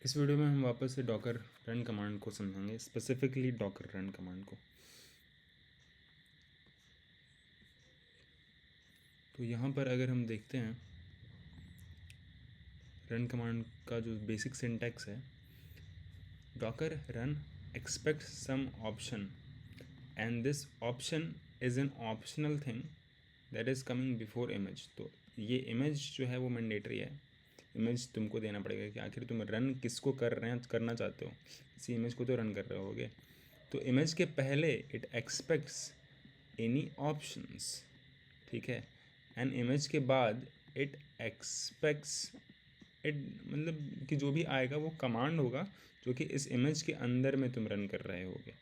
इस वीडियो में हम वापस से डॉकर रन कमांड को समझेंगे, स्पेसिफिकली डॉकर रन कमांड को। तो यहाँ पर अगर हम देखते हैं रन कमांड का जो बेसिक सिंटैक्स है, docker run expect some option and this option is an optional thing that is coming before image. तो ये इमेज जो है वो मैंडेटरी है, इमेज तुमको देना पड़ेगा कि आखिर तुम रन किसको करना चाहते हो, किसी इमेज को तो रन कर रहे होगे। तो इमेज के पहले इट एक्सपेक्ट्स एनी ऑप्शंस, ठीक है, एंड इमेज के बाद इट एक्सपेक्ट्स इट, मतलब कि जो भी आएगा वो कमांड होगा जो कि इस इमेज के अंदर में तुम रन कर रहे होगे।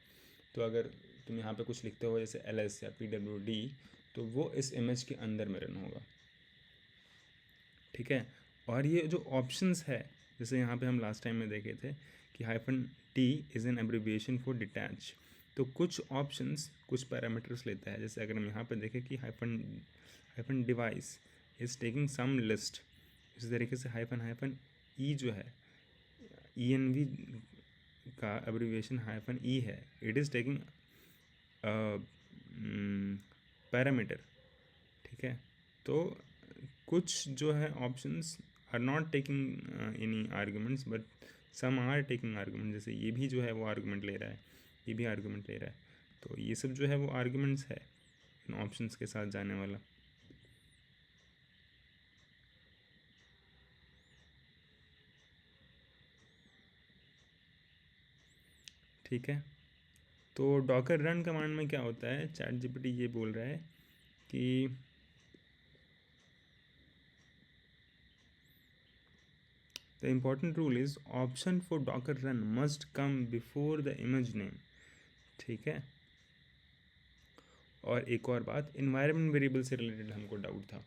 तो अगर तुम यहाँ पे कुछ लिखते हो जैसे ls या pwd, तो वो इस इमेज के अंदर में रन होगा, ठीक है। और ये जो ऑप्शंस है, जैसे यहाँ पे हम लास्ट टाइम में देखे थे कि -t is an abbreviation for detach. तो कुछ ऑप्शंस कुछ पैरामीटर्स लेता है, जैसे अगर हम यहाँ पे देखें कि hyphen device is taking some list, इसी तरीके से -e जो है env का एब्रिविएशन -e है, इट इज़ टेकिंग पैरामीटर, ठीक है। तो कुछ जो है options are not taking any arguments but some are taking argument, जैसे ये भी जो है वो आर्गूमेंट ले रहा है, ये भी आर्गूमेंट ले रहा है। तो ये सब जो है वो आर्गूमेंट्स है इन ऑप्शंस के साथ जाने वाला, ठीक है। तो डॉकर रन कमांड में क्या होता है, चैट जीपीटी ये बोल रहा है कि the important rule is option for docker run must come before the image name, ठीक है। और एक और बात, इन्वायरमेंट वेरिएबल से रिलेटेड हमको डाउट था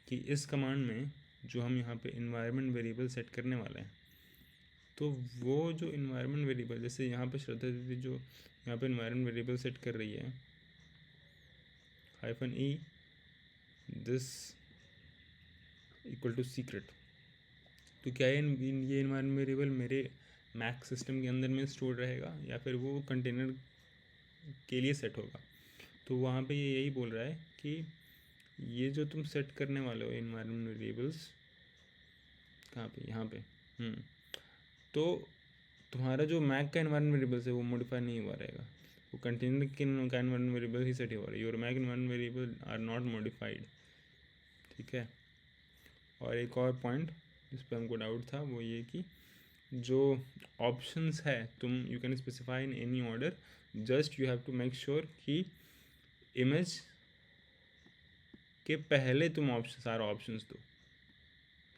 कि इस कमांड में जो हम यहाँ पे इन्वायरमेंट वेरिएबल सेट करने वाले हैं, तो वो जो इन्वायरमेंट वेरिएबल, जैसे यहाँ पे श्रद्धा दीदी जो यहाँ पे इन्वायरमेंट वेरिएबल सेट कर रही है -e दिस इक्वल टू सीक्रेट, तो क्या ये इन्वायरमेंट वेरिएबल मेरे मैक सिस्टम के अंदर में स्टोर रहेगा या फिर वो कंटेनर के लिए सेट होगा। तो वहाँ पे ये यही बोल रहा है कि ये जो तुम सेट करने वाले हो इन्वायरमेंट वेरिएबल्स, कहाँ पे, यहाँ पे, तो तुम्हारा जो मैक का इन्वायरमेंट वेरिएबल्स है वो मॉडिफाई नहीं हुआ रहेगा, वो कंटेनर का इन्वायरमेंट वेरिएबल ही सेट हुआ रहेगा, your Mac environment variable are not modified, ठीक है। और एक और पॉइंट जिस पर हमको डाउट था वो ये कि जो ऑप्शंस है तुम you can specify in any order, just you have to make sure कि इमेज के पहले तुम सारा ऑप्शंस दो,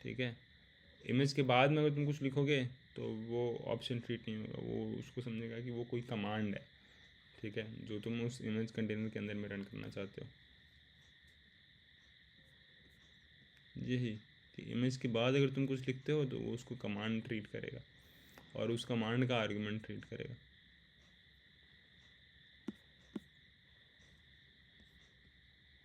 ठीक है। इमेज के बाद में अगर तुम कुछ लिखोगे तो वो ऑप्शन ट्रीट नहीं होगा, वो उसको समझेगा कि वो कोई कमांड है, ठीक है, जो तुम उस इमेज कंटेनर के अंदर में रन करना चाहते हो। यही कि इमेज के बाद अगर तुम कुछ लिखते हो तो वो उसको कमांड ट्रीट करेगा और उस कमांड का आर्गुमेंट ट्रीट करेगा।